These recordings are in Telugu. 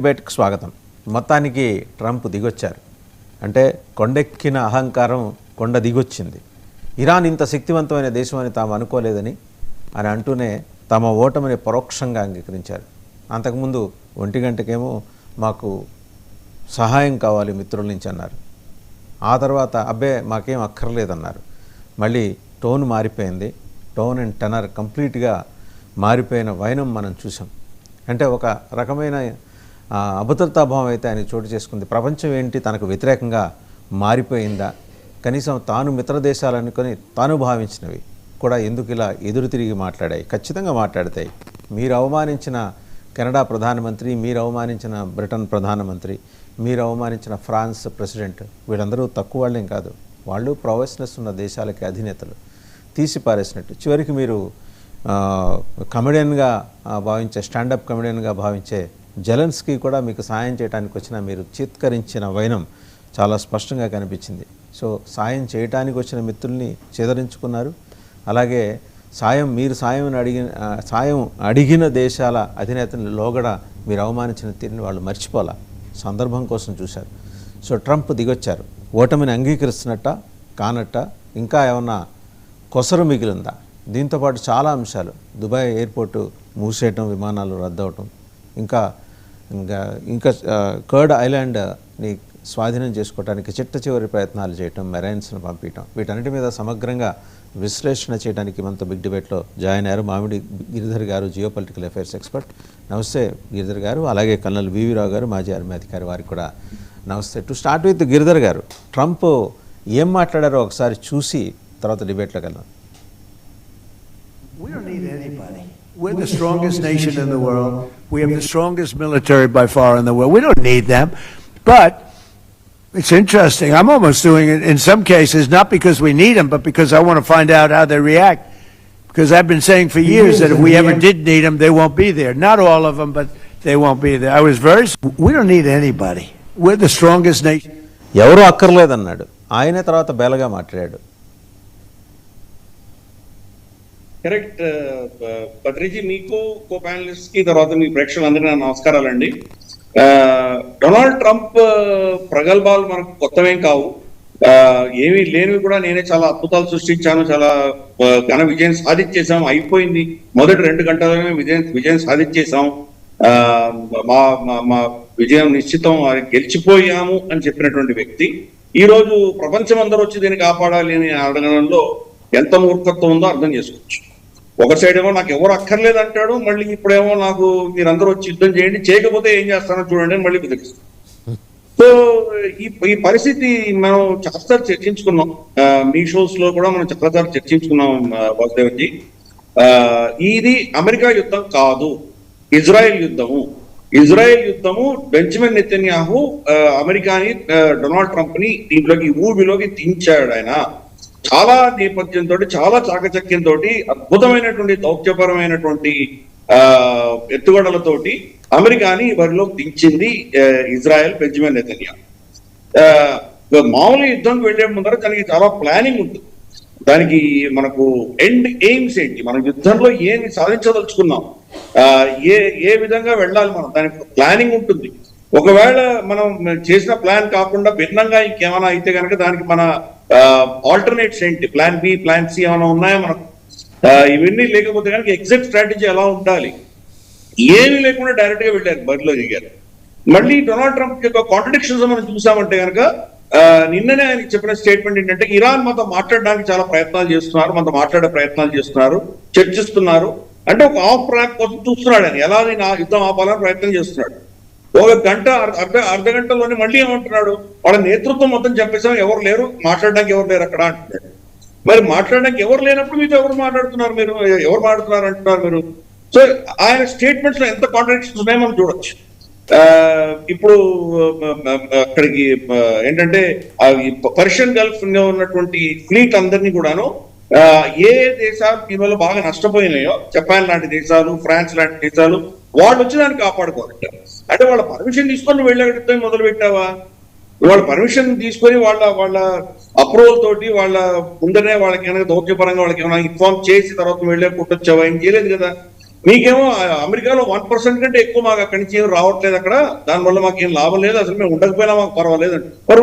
డిబేట్కి స్వాగతం. మొత్తానికి ట్రంప్ దిగొచ్చారు. అంటే కొండెక్కిన అహంకారం కొండ దిగొచ్చింది. ఇరాన్ ఇంత శక్తివంతమైన దేశం అని తాము అనుకోలేదని అంటూనే తమ ఓటమిని పరోక్షంగా అంగీకరించారు. అంతకుముందు 1 గంటకేమో మాకు సహాయం కావాలి మిత్రుల నుంచి అన్నారు. ఆ తర్వాత అబ్బే మాకేం అక్కర్లేదన్నారు. మళ్ళీ టోన్ మారిపోయింది. టోన్ అండ్ టెనర్ కంప్లీట్గా మారిపోయిన వైనం మనం చూసాం. అంటే ఒక రకమైన అభద్రతాభావం అయితే ఆయన చోటు చేసుకుంది. ప్రపంచం ఏంటి తనకు వ్యతిరేకంగా మారిపోయిందా, కనీసం తాను మిత్ర దేశాలు అనుకొని తాను భావించినవి కూడా ఎందుకు ఇలా ఎదురు తిరిగి మాట్లాడాయి? ఖచ్చితంగా మాట్లాడతాయి. మీరు అవమానించిన కెనడా ప్రధానమంత్రి, మీరు అవమానించిన బ్రిటన్ ప్రధానమంత్రి, మీరు అవమానించిన ఫ్రాన్స్ ప్రెసిడెంట్, వీళ్ళందరూ తక్కువ వాళ్ళేం కాదు. వాళ్ళు ప్రొవెస్నెస్ ఉన్న దేశాలకి అధినేతలు. తీసి పారేసినట్టు చివరికి మీరు కమెడియన్గా భావించే, స్టాండప్ కమెడియన్గా భావించే జెలెన్స్కీ కూడా మీకు సాయం చేయడానికి వచ్చిన మీరు చిత్కరించిన వైనం చాలా స్పష్టంగా కనిపించింది. సో సాయం చేయడానికి వచ్చిన మిత్రుల్ని చేదరించుకున్నారు. అలాగే సాయం అడిగిన దేశాల అధినేతని లోగడ మీరు అవమానించిన తీరుని వాళ్ళు మర్చిపోలా, సందర్భం కోసం చూశారు. సో ట్రంప్ దిగొచ్చారు. ఓటమిని అంగీకరిస్తున్నట్ట కానట్ట, ఇంకా ఏమన్నా కొసరు మిగిలిందా? దీంతోపాటు చాలా అంశాలు, దుబాయ్ ఎయిర్పోర్టు మూసేయటం, విమానాలు రద్దవటం, ఇంకా కర్డ్ ఐలాండ్ని స్వాధీనం చేసుకోవడానికి చిట్ట చివరి ప్రయత్నాలు చేయటం, మెరైన్స్ను పంపించడం, వీటన్నిటి మీద సమగ్రంగా విశ్లేషణ చేయడానికి మనతో బిగ్ డిబేట్లో జాయిన్ అయ్యారు మామిడి గిరిధర్ గారు, జియో పొలిటికల్ అఫైర్స్ ఎక్స్పర్ట్. నమస్తే గిరిధర్ గారు. అలాగే కల్నల్ వివి రావు గారు, మాజీ ఆర్మీ అధికారి, వారికి కూడా నమస్తే. టు స్టార్ట్ విత్ గిరిధర్ గారు, ట్రంప్ ఏం మాట్లాడారో ఒకసారి చూసి తర్వాత డిబేట్లోకి వెళ్దాం. We don't need anybody. We're the strongest nation in the world. We have the strongest military by far in the world. We don't need them. But it's interesting. I'm almost doing it in some cases, not because we need them, but because I want to find out how they react. Because I've been saying for years that if we ever did need them, they won't be there. Not all of them, but they won't be there. We don't need anybody. We're the strongest nation. ఎవరు అక్కర్లేదన్నాడు. ఆయన తర్వాత బేలగా మాట్లాడాడు. కరెక్ట్ పత్రిజీ, మీకు కో ప్యానలిస్ట్ కి తర్వాత మీ ప్రేక్షకులందరికీ నా నమస్కారాలండి. డొనాల్డ్ ట్రంప్ ప్రగల్భాలు మనకు కొత్తవేం కావు. ఏమీ లేనివి కూడా నేనే చాలా అద్భుతాలు సృష్టించాను, చాలా ఘన విజయం సాధించేసాం, అయిపోయింది, మొదటి 2 గంటలనే విజయం సాధించేసాం, మా విజయం నిశ్చితం, గెలిచిపోయాము అని చెప్పినటువంటి వ్యక్తి ఈ రోజు ప్రపంచం అందరూ వచ్చి దీన్ని కాపాడాలి అని అడగడంలో ఎంత మూర్ఖత్వం ఉందో అర్థం చేసుకోవచ్చు. ఒక సైడ్ ఏమో నాకు ఎవరు అక్కర్లేదు అంటాడు, మళ్ళీ ఇప్పుడేమో నాకు మీరందరూ వచ్చి యుద్ధం చేయండి, చేయకపోతే ఏం చేస్తానో చూడండి అని మళ్ళీ బెదిరిస్తాను. సో ఈ పరిస్థితి మనం చాలాసార్లు చర్చించుకున్నాం, మీ షోస్ లో కూడా మనం చాలాసార్లు చర్చించుకున్నాం వాసుదేవన్జీ. ఇది అమెరికా యుద్ధం కాదు, ఇజ్రాయెల్ యుద్ధము. ఇజ్రాయెల్ యుద్ధము బెంజమిన్ నెతన్యాహు అమెరికాని, డొనాల్డ్ ట్రంప్ ని దీంట్లోకి ఊబిలోకి దించాడు. ఆయన చాలా నేపథ్యంతో, చాలా చాకచక్యంతో, అద్భుతమైనటువంటి దౌత్యపరమైనటువంటి ఎత్తుగడలతోటి అమెరికాని బరిలోకి దించింది ఇజ్రాయెల్, బెంజమిన్ నెతన్యాహు. మామూలు యుద్ధంకి వెళ్లే ముందర దానికి చాలా ప్లానింగ్ ఉంటుంది. దానికి మనకు ఎండ్ ఎయిమ్స్ ఏంటి, మనం యుద్ధంలో ఏమి సాధించదలుచుకున్నాం, ఏ విధంగా వెళ్ళాలి, మనం దానికి ప్లానింగ్ ఉంటుంది. ఒకవేళ మనం చేసిన ప్లాన్ కాకుండా భిన్నంగా ఇంకేమైనా అయితే కనుక దానికి మన ఆల్టర్నేట్స్ ఏంటి, ప్లాన్ బి, ప్లాన్ సి ఏమైనా ఉన్నాయా మనకు, ఇవన్నీ లేకపోతే కనుక ఎగ్జిట్ స్ట్రాటజీ ఎలా ఉండాలి, ఏమీ లేకుండా డైరెక్ట్ గా వెళ్ళారు, బరిలో దిగారు. మళ్ళీ డొనాల్డ్ ట్రంప్ యొక్క కాంట్రడిక్షన్స్ మనం చూసామంటే కనుక నిన్ననే ఆయన చెప్పిన స్టేట్మెంట్ ఏంటంటే ఇరాన్ మనతో మాట్లాడడానికి చాలా ప్రయత్నాలు చేస్తున్నారు, మనతో మాట్లాడే ప్రయత్నాలు చేస్తున్నారు, చర్చిస్తున్నారు అంటే ఒక ఆఫ్ ట్రాక్ కోసం చూస్తున్నాడు. ఆయన ఎలా నేను యుద్ధం ఆపాలని ప్రయత్నం చేస్తున్నాడు. ఒక గంట అర్ధ గంటలోనే మళ్ళీ ఏమంటున్నాడు, వాళ్ళ నేతృత్వం మొత్తం చెప్పేసాం, ఎవరు లేరు, మాట్లాడడానికి ఎవరు లేరు అక్కడ అంటున్నాడు. మరి మాట్లాడడానికి ఎవరు లేనప్పుడు మీతో ఎవరు మాట్లాడుతున్నారు, మీరు ఎవరు మాట్లాడుతున్నారు అంటున్నారు మీరు. సో ఆయన స్టేట్మెంట్స్ లో ఎంత కాంట్రడిక్షన్స్ ఉన్నాయో మనం చూడొచ్చు. ఇప్పుడు అక్కడికి ఏంటంటే పర్షియన్ గల్ఫ్ లో ఉన్నటువంటి ఫ్లీట్ అందరినీ కూడాను ఏ దేశాలు దీనివల్ల బాగా నష్టపోయినాయో, జపాన్ లాంటి దేశాలు, ఫ్రాన్స్ లాంటి దేశాలు, వాళ్ళు వచ్చి దాన్ని కాపాడుకోవాలంట. అంటే వాళ్ళ పర్మిషన్ తీసుకొని వెళ్ళగడితే మొదలు పెట్టావా? వాళ్ళ పర్మిషన్ తీసుకొని వాళ్ళ అప్రూవల్ తోటి వాళ్ళ ముందనే వాళ్ళకి ఏమైనా దౌత్యపరంగా వాళ్ళకి ఏమైనా ఇన్ఫార్మ్ చేసి తర్వాత వెళ్ళే కొట్టొచ్చావా? ఏం చేయలేదు కదా. మీకేమో అమెరికాలో 1% కంటే ఎక్కువ మాకు అక్కడి నుంచి ఏం రావట్లేదు అక్కడ, దానివల్ల మాకు ఏం లాభం లేదు, అసలు మేము ఉండకపోయినా మాకు పర్వాలేదు అండి. మరి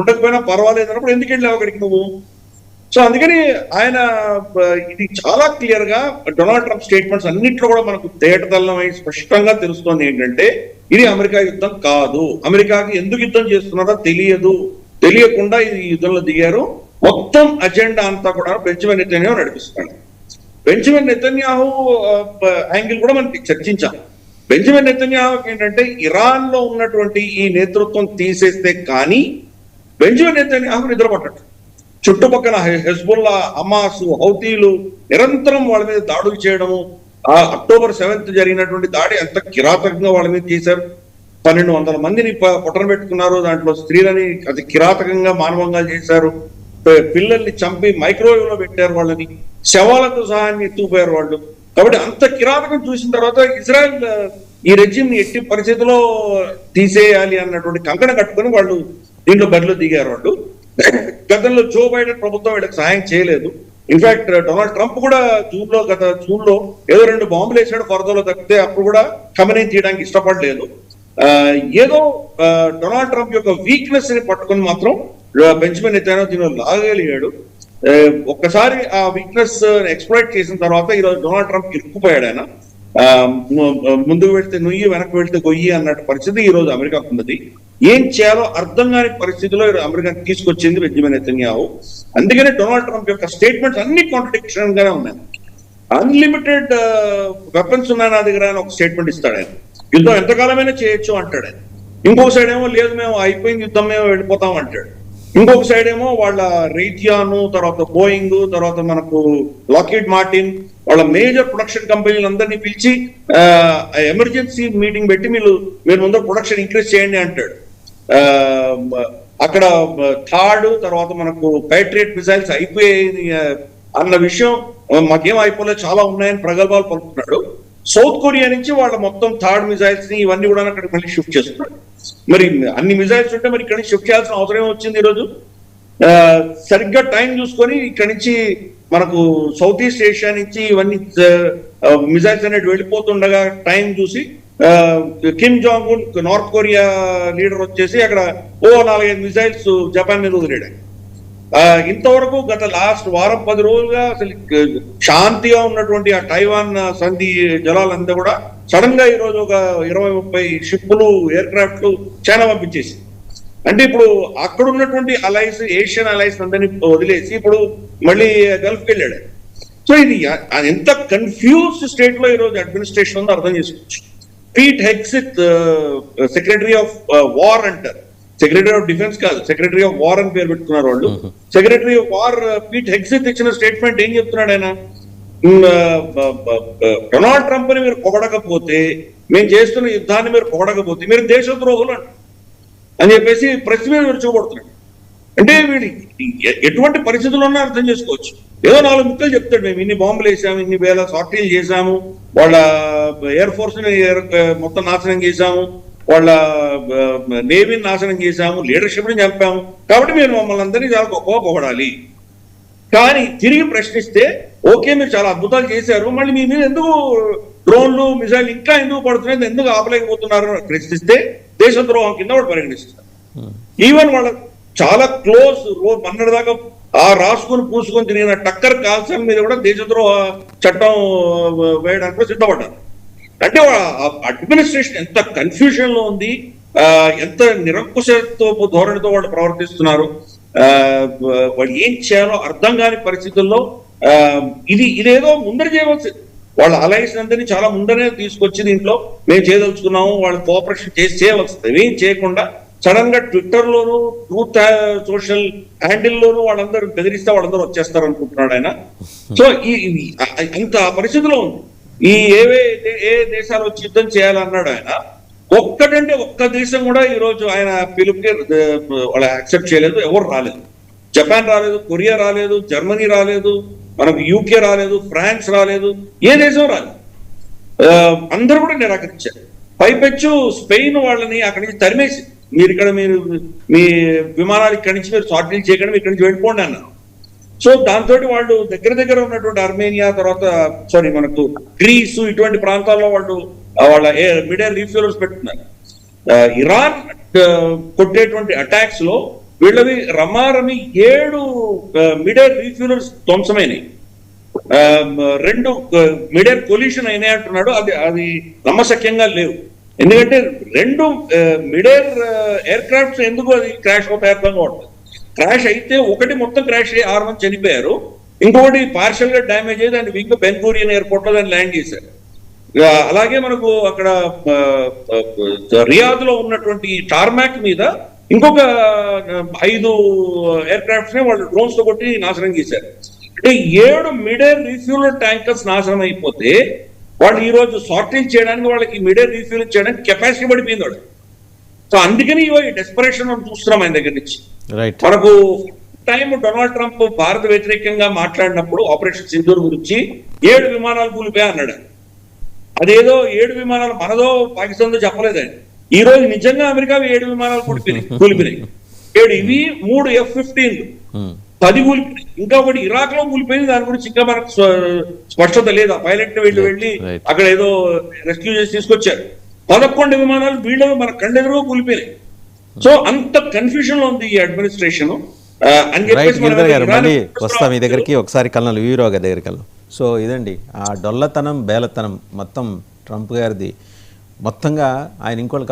ఉండకపోయినా పర్వాలేదు అన్నప్పుడు ఎందుకు వెళ్ళావు అక్కడికి నువ్వు? సో అందుకని ఆయన ఇది చాలా క్లియర్ గా డొనాల్డ్ ట్రంప్ స్టేట్మెంట్స్ అన్నింటిలో కూడా మనకు తేటతెల్లమై స్పష్టంగా తెలుస్తోంది ఏంటంటే ఇది అమెరికా యుద్ధం కాదు, అమెరికాకి ఎందుకు యుద్ధం చేస్తున్నారో తెలియకుండా ఇది యుద్ధంలో దిగారు. మొత్తం అజెండా అంతా కూడా బెంజమిన్ నెతన్యాహు నడిపిస్తున్నాడు. బెంజమిన్ నెతన్యాహు యాంగిల్ కూడా మనకి చర్చించాం. బెంజమిన్ నెతన్యాహు ఏంటంటే ఇరాన్ లో ఉన్నటువంటి ఈ నేతృత్వం తీసేస్తే కానీ బెంజమిన్ నెతన్యాహు నిద్రపట్టడు. చుట్టుపక్కల హెజ్బుల్లా, హమాస్, హౌతీలు నిరంతరం వాళ్ళ మీద దాడులు చేయడము, ఆ October 7th జరిగినటువంటి దాడి ఎంత కిరాతకంగా వాళ్ళ మీద చేశారు. 1200 మందిని పొట్టన పెట్టుకున్నారు, దాంట్లో స్త్రీలని అతి కిరాతకంగా మానవంగా చేశారు, పిల్లల్ని చంపి మైక్రోవేవ్ లో పెట్టారు, వాళ్ళని శవాలతో సహా ఎత్తుకుపోయారు వాళ్ళు. కాబట్టి అంత కిరాతకం చూసిన తర్వాత ఇజ్రాయెల్ ఈ రెజిమ్ ని ఎట్టి పరిస్థితుల్లో తీసేయాలి అన్నటువంటి కంకణ కట్టుకుని వాళ్ళు దీంట్లో బరిలో దిగారు. వాళ్ళు గతంలో జో బైడెన్ ప్రభుత్వం వీళ్ళకి సహాయం చేయలేదు. ఇన్ఫాక్ట్ డొనాల్డ్ ట్రంప్ కూడా గత జూన్ లో ఏదో 2 బాంబులు వేసాడు ఫరదలో తప్పితే అప్పుడు కూడా ఖమేనీ తీయడానికి ఇష్టపడలేదు. ఏదో డొనాల్డ్ ట్రంప్ యొక్క వీక్నెస్ ని పట్టుకుని మాత్రం బెంజమిన్ నెతన్యాహు దీనిలో లాగలిగాడు. ఒక్కసారి ఆ వీక్నెస్ ఎక్స్ప్లాయిట్ చేసిన తర్వాత ఈరోజు డొనాల్డ్ ట్రంప్ ఇరుక్కుపోయాడు. ఆయన ముందుకు వెళ్తే నుయ్యి, వెనక్కి వెళ్తే గొయ్యి అన్నట్టు పరిస్థితి ఈ రోజు అమెరికాకు ఉన్నది. ఏం చేయాలో అర్థం కాని పరిస్థితిలో అమెరికాకి తీసుకొచ్చింది బెంజమిన్ నెతన్యాహు. అందుకనే డొనాల్డ్ ట్రంప్ యొక్క స్టేట్మెంట్స్ అన్ని కాంట్రడిక్షన్ గానే ఉన్నాయి. అన్లిమిటెడ్ వెపన్స్ ఉన్నాయి నా దగ్గర అని ఒక స్టేట్మెంట్ ఇస్తాడు ఆయన. యుద్ధం ఎంతకాలమైనా చేయొచ్చు అంటాడు ఆయన. ఇంకొక సైడ్ ఏమో లేదు మేము అయిపోయింది యుద్ధం, మేము వెళ్ళిపోతాం అంటాడు. ఇంకొక సైడ్ ఏమో వాళ్ళ రేటియాను, తర్వాత బోయింగ్, తర్వాత మనకు లాక్హీడ్ మార్టిన్, వాళ్ళ మేజర్ ప్రొడక్షన్ కంపెనీలందరినీ పిలిచి ఎమర్జెన్సీ మీటింగ్ పెట్టి మీరు ముందర ప్రొడక్షన్ ఇంక్రీజ్ చేయండి అంటాడు. అక్కడ థాడ్, తర్వాత మనకు ప్యాట్రియట్ మిసైల్స్ అయిపోయాయి అన్న విషయం మాకేం అయిపోలేదు, చాలా ఉన్నాయని ప్రగల్భాలు పలుకుతున్నాడు. సౌత్ కొరియా నుంచి వాళ్ళ మొత్తం థర్డ్ మిసైల్స్ ని ఇవన్నీ కూడా అక్కడికి మళ్ళీ షిఫ్ట్ చేస్తున్నాడు. మరి అన్ని మిసైల్స్ ఉంటే మరి ఇక్కడ నుంచి షిఫ్ట్ చేయాల్సిన అవసరం వచ్చింది ఈరోజు. సరిగ్గా టైం చూసుకొని ఇక్కడ నుంచి మనకు సౌత్ ఈస్ట్ ఏషియా నుంచి ఇవన్నీ మిసైల్స్ అనేది వెళ్ళిపోతుండగా టైం చూసి Kim Jong Un north Korea leader వచ్చేసి అక్కడ 4-5 మిసైల్స్ జపాన్ మీద వదిలేడు. ఇంతవరకు గత లాస్ట్ వారం 10 రోజులుగా అసలు శాంతిగా ఉన్నటువంటి ఆ టైవాన్ సంధి జలాలంతా కూడా సడన్ గా ఈరోజు ఒక 20-30 షిప్పులు, ఎయిర్ క్రాఫ్ట్లు చైనా పంపించేసి, అంటే ఇప్పుడు అక్కడ ఉన్నటువంటి అలైస్, ఏషియన్ అలైస్ అందరినీ వదిలేసి ఇప్పుడు మళ్ళీ గల్ఫ్కి వెళ్ళాడు. సో ఇది ఎంత కన్ఫ్యూజ్డ్ స్టేట్ లో ఈరోజు అడ్మినిస్ట్రేషన్ ఉందో అర్థం చేసుకోవచ్చు. పీట్ హెగ్సిత్ సెక్రటరీ ఆఫ్ వార్ అంటారు, సెక్రటరీ ఆఫ్ డిఫెన్స్ కాదు, సెక్రటరీ ఆఫ్ వార్ అని పేరు పెట్టుకున్నారు వాళ్ళు. సెక్రటరీ ఆఫ్ వార్ పీట్ హెగ్సిత్ ఇచ్చిన స్టేట్మెంట్ ఏం చెప్తున్నాడు ఆయన? డొనాల్డ్ ట్రంప్ ని మీరు పొగడకపోతే, మేము చేస్తున్న యుద్ధాన్ని మీరు పొగడకపోతే మీరు దేశద్రోహులు అని చెప్పేసి ప్రెస్ మీద విరుచుకుపడుతున్నాడు. అంటే వీడి ఎటువంటి పరిస్థితుల్లో ఉన్నా అర్థం చేసుకోవచ్చు. ఏదో 4 ముక్కలు చెప్తాడు, మేము ఇన్ని బాంబులు వేసాము, ఇన్ని వేల సార్టీలు చేశాము, వాళ్ళ ఎయిర్ ఫోర్స్ ని మొత్తం నాశనం చేశాము, వాళ్ళ నేవీని నాశనం చేశాము, లీడర్షిప్ ని చంపాము, కాబట్టి మీరు మమ్మల్ని అందరినీ చాలా గొప్పగా పొగడాలి. కానీ తిరిగి ప్రశ్నిస్తే ఓకే మీరు చాలా అద్భుతాలు చేశారు, మళ్ళీ మీ మీద ఎందుకు డ్రోన్లు, మిసైల్ ఇంకా ఎందుకు పడుతున్నాయి, ఎందుకు ఆపలేకపోతున్నారు ప్రశ్నిస్తే దేశద్రోహం కింద వాడు పరిగణిస్తారు. ఈవెన్ వాళ్ళ చాలా క్లోజ్ మొన్నటిదాకా రాసుకొని పూసుకొని తిరిగిన టక్కర్ కాల్సన్ మీద కూడా దేశద్రోహ చట్టం వేయడానికి సిద్ధపడ్డారు. అంటే అడ్మినిస్ట్రేషన్ ఎంత కన్ఫ్యూజన్ లో ఉంది, ఎంత నిరంకుశతో ధోరణితో వాళ్ళు ప్రవర్తిస్తున్నారు, వాళ్ళు ఏం చేయాలో అర్థం కాని పరిస్థితుల్లో ఇదేదో ముందర చేయవలసింది. వాళ్ళ అలయన్స్ అందరినీ చాలా ముందరే తీసుకొచ్చి దీంట్లో మేము చేయదలుచుకున్నాము, వాళ్ళు కోఆపరేషన్ చేసి చేయవలసింది. ఏం చేయకుండా సడన్ గా ట్విట్టర్ లోను, ట్రూత్ సోషల్ హ్యాండిల్ లోను వాళ్ళందరూ బెదిరిస్తే వాళ్ళందరూ వచ్చేస్తారు అనుకుంటున్నాడు ఆయన. సో ఇంత పరిస్థితిలో ఉంది. ఏ దేశాలు వచ్చి యుద్ధం చేయాలన్నాడు ఆయన. ఒక్కటంటే ఒక్క దేశం కూడా ఈ రోజు ఆయన పిలుపుకి వాళ్ళు యాక్సెప్ట్ చేయలేదు, ఎవరు రాలేదు. జపాన్ రాలేదు, కొరియా రాలేదు, జర్మనీ రాలేదు, మనకు యూకే రాలేదు, ఫ్రాన్స్ రాలేదు, ఏ దేశం రాలేదు. అందరూ కూడా నిరాకరించారు. పైపెచ్చు స్పెయిన్ వాళ్ళని అక్కడి నుంచి తరిమేసి, మీరు మీ విమానాలు ఇక్కడి నుంచి మీరు సార్టీలు చేయకుండా ఇక్కడి నుంచి వెళ్ళిపోండి అన్నారు. సో దాంతో వాళ్ళు దగ్గర ఉన్నటువంటి అర్మేనియా, తర్వాత మనకు గ్రీస్, ఇటువంటి ప్రాంతాల్లో వాళ్ళు వాళ్ళ మిడ్ ఎయిర్ రీఫ్యూయల్స్ పెట్టుకున్నారు. ఇరాన్ కొట్టేటువంటి అటాక్స్ లో వీళ్ళవి రమారమి 7 మిడ్ ఎయిర్ రీఫ్యూయల్స్ ధ్వంసమైనవి, 2 మిడ్ ఎయిర్ కొల్యూషన్ అయినాయి అంటున్నాడు. అది నమ్మశక్యంగా లేవు. ఎందుకంటే 2 మిడ్ ఎయిర్ ఎయిర్ క్రాఫ్ట్స్ ఎందుకు అది క్రాష్ అవుతాయి అర్థం కావట్లేదు. క్రాష్ అయితే ఒకటి మొత్తం క్రాష్ అయ్యి 6 మంది చనిపోయారు, ఇంకొకటి పార్షల్ గా డ్యామేజ్ అయ్యి దాన్ని వింగ్ బెన్ గూరియన్ ఎయిర్పోర్ట్ లో దాన్ని ల్యాండ్ చేశారు. అలాగే మనకు అక్కడ రియాద్ లో ఉన్నటువంటి టార్మాక్ మీద ఇంకొక 5 ఎయిర్ క్రాఫ్ట్స్ ని వాళ్ళు డ్రోన్స్ తో కొట్టి నాశనం చేశారు. అంటే 7 మిడ్ ఎయిర్ రీఫ్యూయల్ ట్యాంకర్స్ నాశనం అయిపోతే వాళ్ళు ఈ రోజు సార్టేజ్ చేయడానికి, వాళ్ళకి మిడ్ ఎయిర్ రీఫ్యూయల్ చేయడానికి కెపాసిటీ పడిపోయింది వాళ్ళు. సో అందుకని ఈ డెస్పరేషన్ మనం చూస్తున్నాం ఆయన దగ్గర నుంచి. మనకు టైం డొనాల్డ్ ట్రంప్ భారత వ్యతిరేకంగా మాట్లాడినప్పుడు ఆపరేషన్ సింధూర్ గురించి 7 విమానాలు కూలిపోయా అన్నాడు. అదేదో 7 విమానాలు మనదో పాకిస్తాన్తో చెప్పలేదండి. ఈ రోజు నిజంగా అమెరికా 7 విమానాలు కూలిపోయినాయి. 7 ఇవి, 3 F-15, 10 కూలిపోయినాయి. ఇంకా ఒకటి ఇరాక్ లో కూలిపోయింది, దాని గురించి ఇంకా మనకు స్పష్టత లేదు. ఆ పైలట్ వెళ్ళి అక్కడ ఏదో రెస్క్యూ చేసి తీసుకొచ్చారు. 11 విమానాలు వీళ్ళు మన కళ్ళెదురుగా కూలిపోయినాయి. సో అంత కన్ఫ్యూజన్ లో ఉంది ఈ అడ్మినిస్ట్రేషన్ అని చెప్పేసి మళ్ళీ వస్తాం మీ దగ్గరికి ఒకసారి కల్నల్ వీరో గారి దగ్గరికి వెళ్దాం. సో ఇదండి ఆ డొల్లతనం, బేలతనం మొత్తం ట్రంప్ గారిది. మొత్తంగా ఆయన ఇంకోళ్ళకి